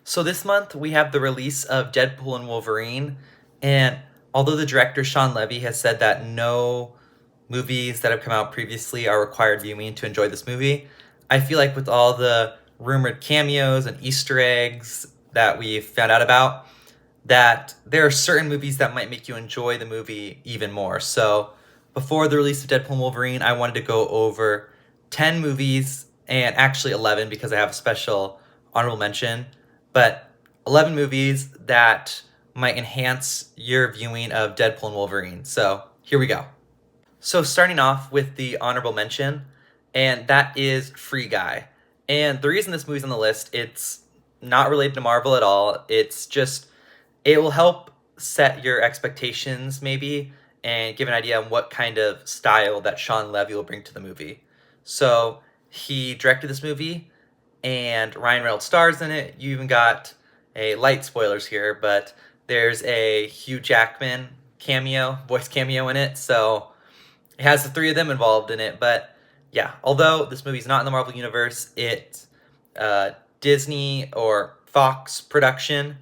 So this month we have the release of Deadpool and Wolverine, and although the director Sean Levy has said that no movies that have come out previously are required viewing to enjoy this movie, I feel like with all the rumored cameos and Easter eggs that we've found out about, that there are certain movies that might make you enjoy the movie even more. So before the release of Deadpool and Wolverine, I wanted to go over 10 movies, and actually 11 because I have a special honorable mention, but 11 movies that might enhance your viewing of Deadpool and Wolverine. So here we go. So starting off with the honorable mention, and that is Free Guy. And the reason this movie's on the list, it's not related to Marvel at all. It's just it will help set your expectations maybe and give an idea on what kind of style that Sean Levy will bring to the movie. So he directed this movie and Ryan Reynolds stars in it. You even got a light spoilers here, but there's a Hugh Jackman voice cameo in it. So it has the three of them involved in it. But yeah, although this movie's not in the Marvel Universe, it's Disney or Fox production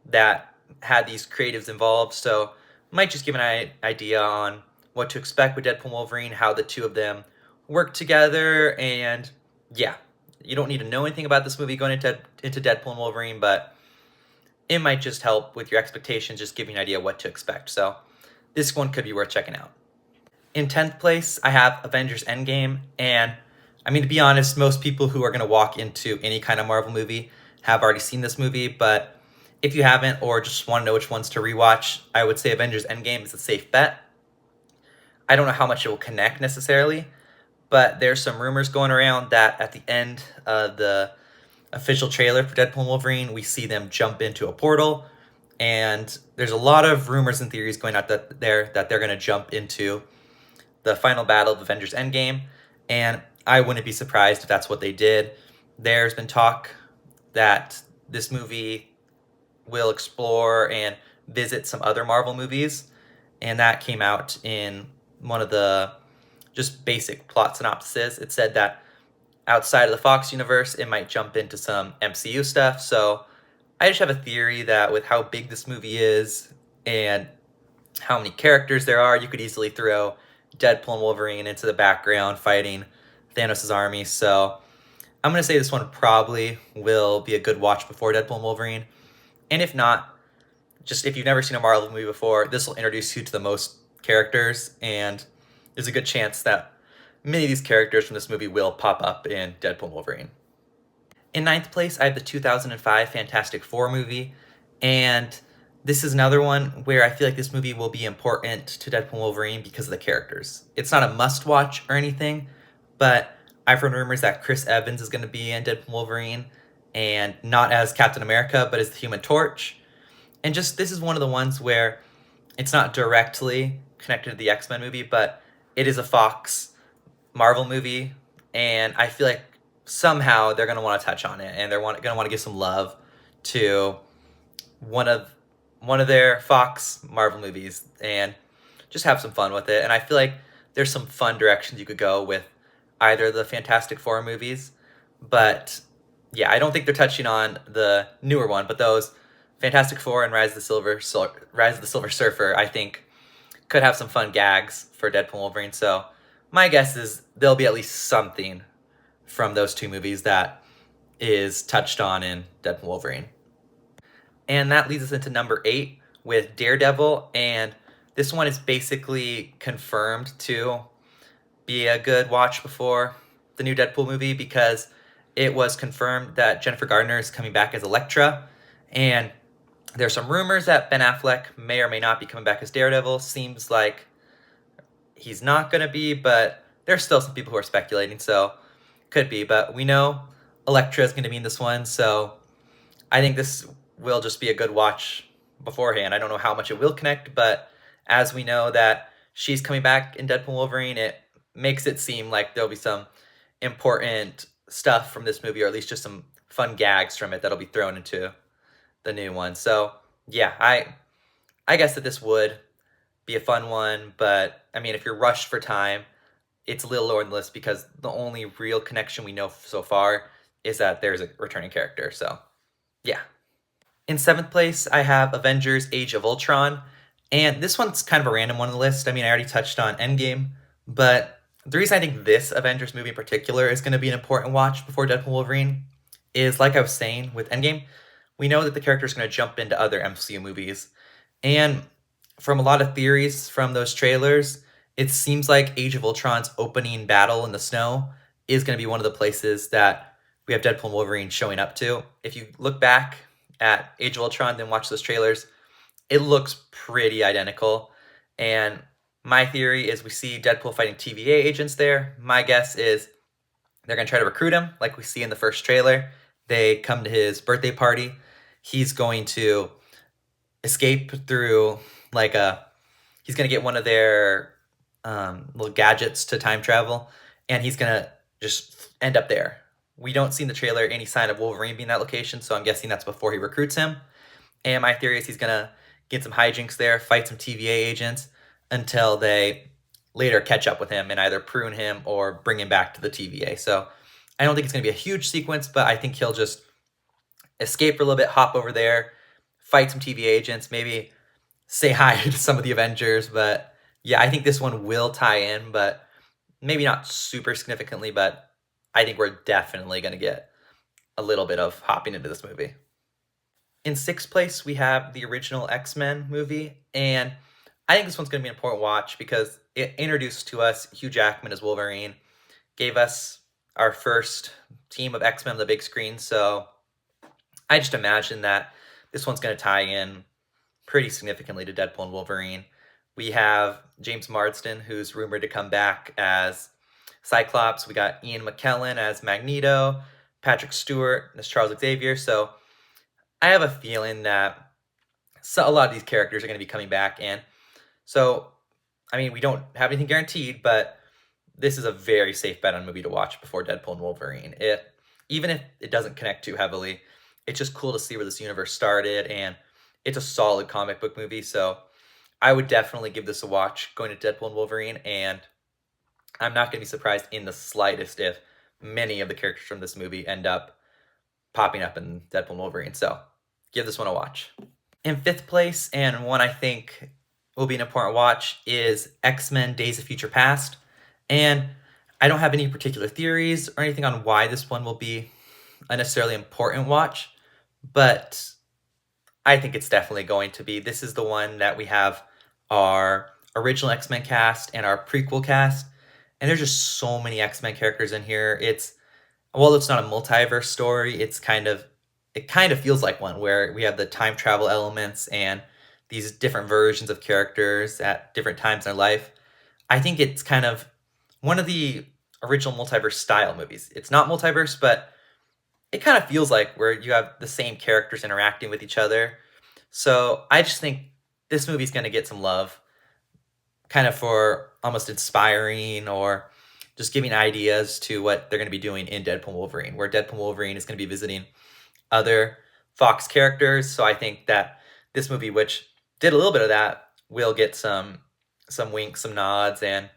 that had these creatives involved. So might just give an idea on what to expect with Deadpool and Wolverine, how the two of them work together, and yeah, you don't need to know anything about this movie going into Deadpool and Wolverine, but it might just help with your expectations, just giving you an idea what to expect. So this one could be worth checking out. In 10th place, I have Avengers Endgame, and I mean, to be honest, most people who are going to walk into any kind of Marvel movie have already seen this movie, but if you haven't or just want to know which ones to rewatch, I would say Avengers Endgame is a safe bet. I don't know how much it will connect necessarily, but there's some rumors going around that at the end of the official trailer for Deadpool and Wolverine, we see them jump into a portal, and there's a lot of rumors and theories going out that they're going to jump into the final battle of Avengers Endgame, and I wouldn't be surprised if that's what they did. There's been talk that this movie will explore and visit some other Marvel movies, and that came out in one of the just basic plot synopses. It said that outside of the Fox universe, it might jump into some MCU stuff. So I just have a theory that with how big this movie is and how many characters there are, you could easily throw Deadpool and Wolverine into the background fighting Thanos' army. So I'm going to say this one probably will be a good watch before Deadpool and Wolverine. And if not, just if you've never seen a Marvel movie before, this will introduce you to the most characters, and there's a good chance that many of these characters from this movie will pop up in Deadpool and Wolverine. In 9th place, I have the 2005 Fantastic Four movie, and this is another one where I feel like this movie will be important to Deadpool and Wolverine because of the characters. It's not a must-watch or anything, but I've heard rumors that Chris Evans is going to be in Deadpool and Wolverine, and not as Captain America, but as the Human Torch. And just this is one of the ones where it's not directly connected to the X-Men movie, but it is a Fox Marvel movie, and I feel like somehow they're going to want to touch on it, and they're going to want to give some love to one of their Fox Marvel movies and just have some fun with it. And I feel like there's some fun directions you could go with either of the Fantastic Four movies, but yeah, I don't think they're touching on the newer one, but those Fantastic Four and Rise of the Silver Surfer, I think, could have some fun gags for Deadpool and Wolverine. So my guess is there'll be at least something from those two movies that is touched on in Deadpool and Wolverine. And that leads us into number 8 with Daredevil, and this one is basically confirmed to be a good watch before the new Deadpool movie because it was confirmed that Jennifer Garner is coming back as Elektra, and there's some rumors that Ben Affleck may or may not be coming back as Daredevil. Seems like he's not going to be, but there's still some people who are speculating, so could be. But we know Elektra is going to be in this one, so I think this will just be a good watch beforehand. I don't know how much it will connect, but as we know that she's coming back in Deadpool Wolverine, it makes it seem like there'll be some important stuff from this movie, or at least just some fun gags from it that'll be thrown into the new one. So yeah, I guess that this would be a fun one, but I mean, if you're rushed for time, it's a little lower on the list because the only real connection we know so far is that there's a returning character. So yeah. In seventh place, I have Avengers Age of Ultron. And this one's kind of a random one on the list. I mean, I already touched on Endgame, but the reason I think this Avengers movie in particular is going to be an important watch before Deadpool Wolverine is, like I was saying with Endgame, we know that the character is going to jump into other MCU movies. And from a lot of theories from those trailers, it seems like Age of Ultron's opening battle in the snow is going to be one of the places that we have Deadpool and Wolverine showing up to. If you look back at Age of Ultron, then watch those trailers, it looks pretty identical. And my theory is we see Deadpool fighting TVA agents there. My guess is they're going to try to recruit him, like we see in the first trailer. They come to his birthday party. He's going to escape through like a. He's going to get one of their little gadgets to time travel, and he's going to just end up there. We don't see in the trailer any sign of Wolverine being in that location, so I'm guessing that's before he recruits him. And my theory is he's gonna get some hijinks there, fight some TVA agents until they later catch up with him and either prune him or bring him back to the TVA. So I don't think it's gonna be a huge sequence, but I think he'll just escape for a little bit, hop over there, fight some TVA agents, maybe say hi to some of the Avengers. But yeah, I think this one will tie in, but maybe not super significantly, but I think we're definitely gonna get a little bit of hopping into this movie. In sixth place, we have the original X-Men movie, and I think this one's going to be an important watch because it introduced to us Hugh Jackman as Wolverine, gave us our first team of X-Men on the big screen, so I just imagine that this one's going to tie in pretty significantly to Deadpool and Wolverine. We have James Marsden, who's rumored to come back as Cyclops. We got Ian McKellen as Magneto, Patrick Stewart as Charles Xavier, so I have a feeling that a lot of these characters are going to be coming back. And so, I mean, we don't have anything guaranteed, but this is a very safe bet on movie to watch before Deadpool and Wolverine. Even if it doesn't connect too heavily, it's just cool to see where this universe started, and it's a solid comic book movie. So I would definitely give this a watch going to Deadpool and Wolverine, and I'm not going to be surprised in the slightest if many of the characters from this movie end up popping up in Deadpool and Wolverine. So give this one a watch. In fifth place, and one I think will be an important watch, is X-Men Days of Future Past. And I don't have any particular theories or anything on why this one will be a necessarily important watch, but I think it's definitely going to be. This is the one that we have our original X-Men cast and our prequel cast, and there's just so many X-Men characters in here. It's not a multiverse story, it kind of feels like one where we have the time travel elements and these different versions of characters at different times in their life. I think it's kind of one of the original multiverse style movies. It's not multiverse, but it kind of feels like where you have the same characters interacting with each other. So I just think this movie's going to get some love, kind of for almost inspiring or just giving ideas to what they're going to be doing in Deadpool Wolverine, where Deadpool Wolverine is going to be visiting other Fox characters. So I think that this movie, which did a little bit of that, will get some winks, some nods, and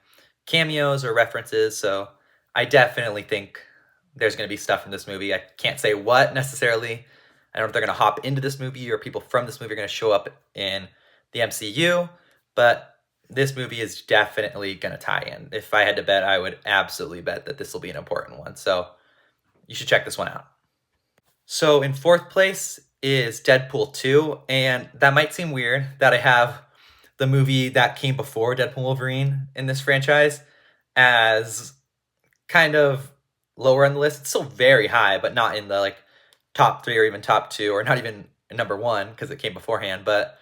cameos or references. So I definitely think there's going to be stuff from this movie. I can't say what necessarily. I don't know if they're going to hop into this movie or people from this movie are going to show up in the MCU, but this movie is definitely going to tie in. If I had to bet, I would absolutely bet that this will be an important one. So you should check this one out. So in fourth place is Deadpool 2, and that might seem weird that I have the movie that came before Deadpool Wolverine in this franchise as kind of lower on the list. It's still very high, but not in the like top 3 or even top 2 or not even number 1 because it came beforehand. But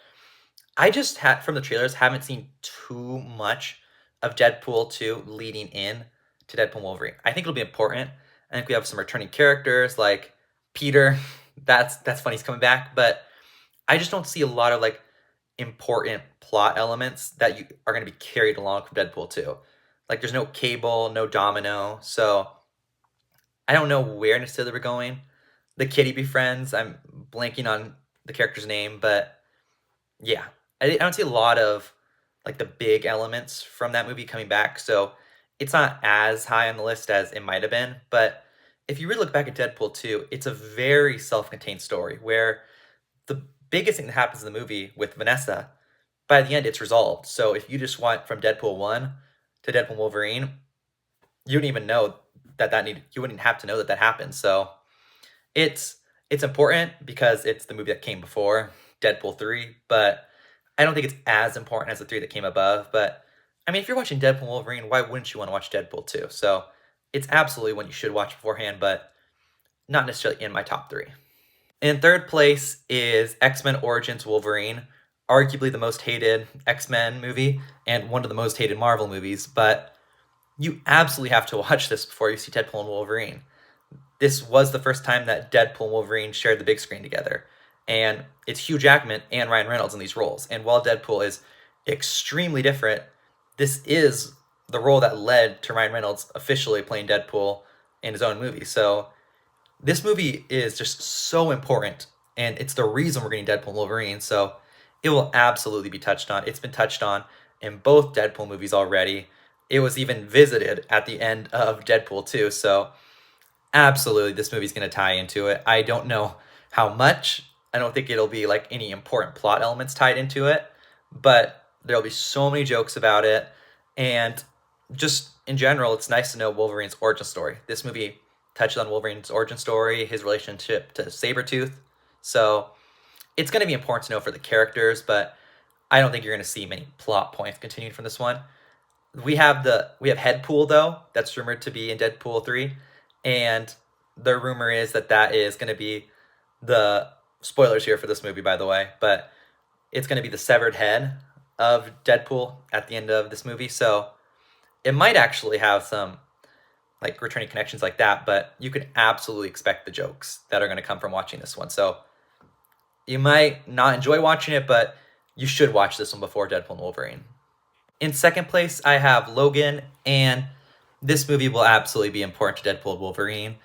I just from the trailers haven't seen too much of Deadpool 2 leading in to Deadpool Wolverine. I think it'll be important. I think we have some returning characters like Peter. That's funny, he's coming back, but I just don't see a lot of like important plot elements that you are going to be carried along from Deadpool 2. Like there's no Cable, no Domino, so I don't know where necessarily we're going. The Kitty befriends, I'm blanking on the character's name, but yeah, I don't see a lot of like the big elements from that movie coming back, so it's not as high on the list as it might have been. But if you really look back at Deadpool 2, it's a very self-contained story where the biggest thing that happens in the movie with Vanessa, by the end, it's resolved. So if you just went from Deadpool 1 to Deadpool Wolverine, you wouldn't even know you wouldn't have to know that happened. So it's it's important because it's the movie that came before Deadpool 3, but I don't think it's as important as the three that came above. But I mean, if you're watching Deadpool Wolverine, why wouldn't you want to watch Deadpool 2? So it's absolutely one you should watch beforehand, but not necessarily in my top three. In third place is X-Men Origins Wolverine, arguably the most hated X-Men movie and one of the most hated Marvel movies, but you absolutely have to watch this before you see Deadpool and Wolverine. This was the first time that Deadpool and Wolverine shared the big screen together. And it's Hugh Jackman and Ryan Reynolds in these roles. And while Deadpool is extremely different, this is the role that led to Ryan Reynolds officially playing Deadpool in his own movie. So this movie is just so important, and it's the reason we're getting Deadpool and Wolverine. So it will absolutely be touched on. It's been touched on in both Deadpool movies already. It was even visited at the end of Deadpool 2. So absolutely, this movie's going to tie into it. I don't know how much. I don't think it'll be like any important plot elements tied into it, but there'll be so many jokes about it. And just in general, it's nice to know Wolverine's origin story. This movie touches on Wolverine's origin story, his relationship to Sabretooth. So it's going to be important to know for the characters, but I don't think you're going to see many plot points continuing from this one. We have Headpool though, that's rumored to be in Deadpool 3, and the rumor is that is going to be the spoilers here for this movie, by the way, but it's going to be the severed head of Deadpool at the end of this movie. So it might actually have some like returning connections like that, but you could absolutely expect the jokes that are going to come from watching this one. So you might not enjoy watching it, but you should watch this one before Deadpool and Wolverine. In second place, I have Logan, and this movie will absolutely be important to Deadpool and Wolverine.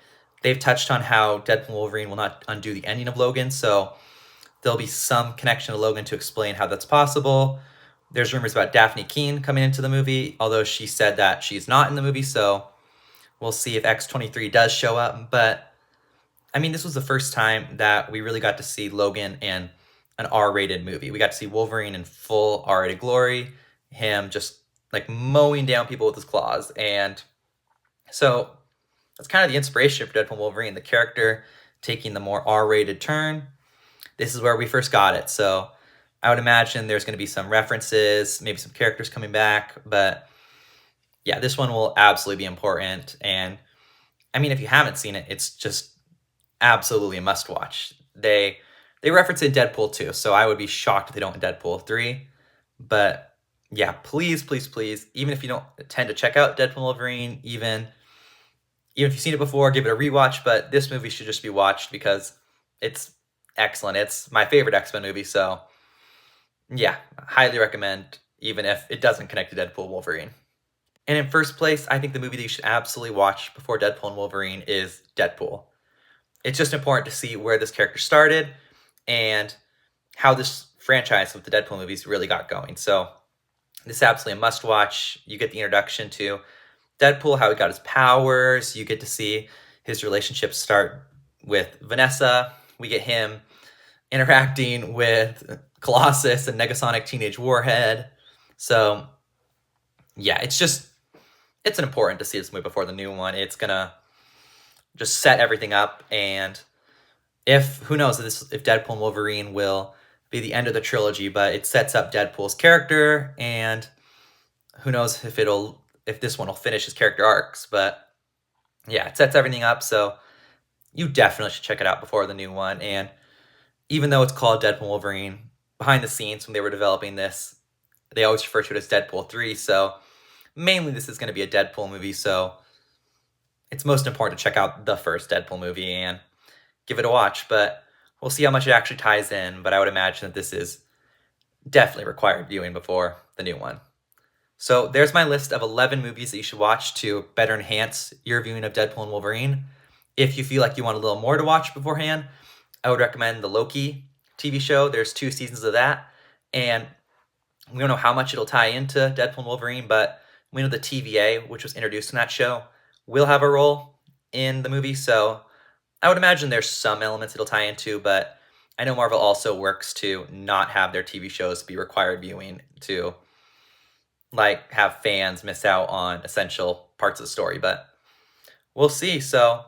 They've touched on how Deadpool and Wolverine will not undo the ending of Logan, so there'll be some connection to Logan to explain how that's possible. There's rumors about Daphne Keane coming into the movie, although she said that she's not in the movie, so we'll see if X-23 does show up. But, I mean, this was the first time that we really got to see Logan in an R-rated movie. We got to see Wolverine in full R-rated glory, him just, like, mowing down people with his claws. And so that's kind of the inspiration for Deadpool and Wolverine, the character taking the more R-rated turn. This is where we first got it. So I would imagine there's going to be some references, maybe some characters coming back. But yeah, this one will absolutely be important. And I mean, if you haven't seen it, it's just absolutely a must watch. They reference it in Deadpool 2, so I would be shocked if they don't in Deadpool 3. But yeah, please, please, please, even if you don't tend to check out Deadpool Wolverine, even if you've seen it before, give it a rewatch. But this movie should just be watched because it's excellent. It's my favorite X-Men movie, so yeah, highly recommend, even if it doesn't connect to Deadpool Wolverine. And in first place, I think the movie that you should absolutely watch before Deadpool and Wolverine is Deadpool. It's just important to see where this character started and how this franchise with the Deadpool movies really got going. So this is absolutely a must watch. You get the introduction to Deadpool, how he got his powers. You get to see his relationship start with Vanessa. We get him interacting with Colossus and Negasonic Teenage Warhead. So yeah, it's important to see this movie before the new one. It's gonna just set everything up, and who knows if Deadpool and Wolverine will be the end of the trilogy, but it sets up Deadpool's character, and who knows if this one will finish his character arcs. But yeah, it sets everything up, so you definitely should check it out before the new one. And even though it's called Deadpool and Wolverine, behind the scenes when they were developing this, they always refer to it as Deadpool 3, so mainly this is going to be a Deadpool movie, so it's most important to check out the first Deadpool movie and give it a watch. But we'll see how much it actually ties in, but I would imagine that this is definitely required viewing before the new one. So there's my list of 11 movies that you should watch to better enhance your viewing of Deadpool and Wolverine. If you feel like you want a little more to watch beforehand, I would recommend the Loki TV show. There's 2 seasons of that, and we don't know how much it'll tie into Deadpool and Wolverine, but we know the TVA, which was introduced in that show, will have a role in the movie. So I would imagine there's some elements it'll tie into, but I know Marvel also works to not have their TV shows be required viewing to like have fans miss out on essential parts of the story, but we'll see. So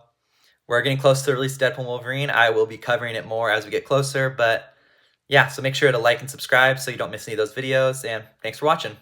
we're getting close to the release of Deadpool and Wolverine. I will be covering it more as we get closer, but yeah, so make sure to like and subscribe so you don't miss any of those videos, and thanks for watching.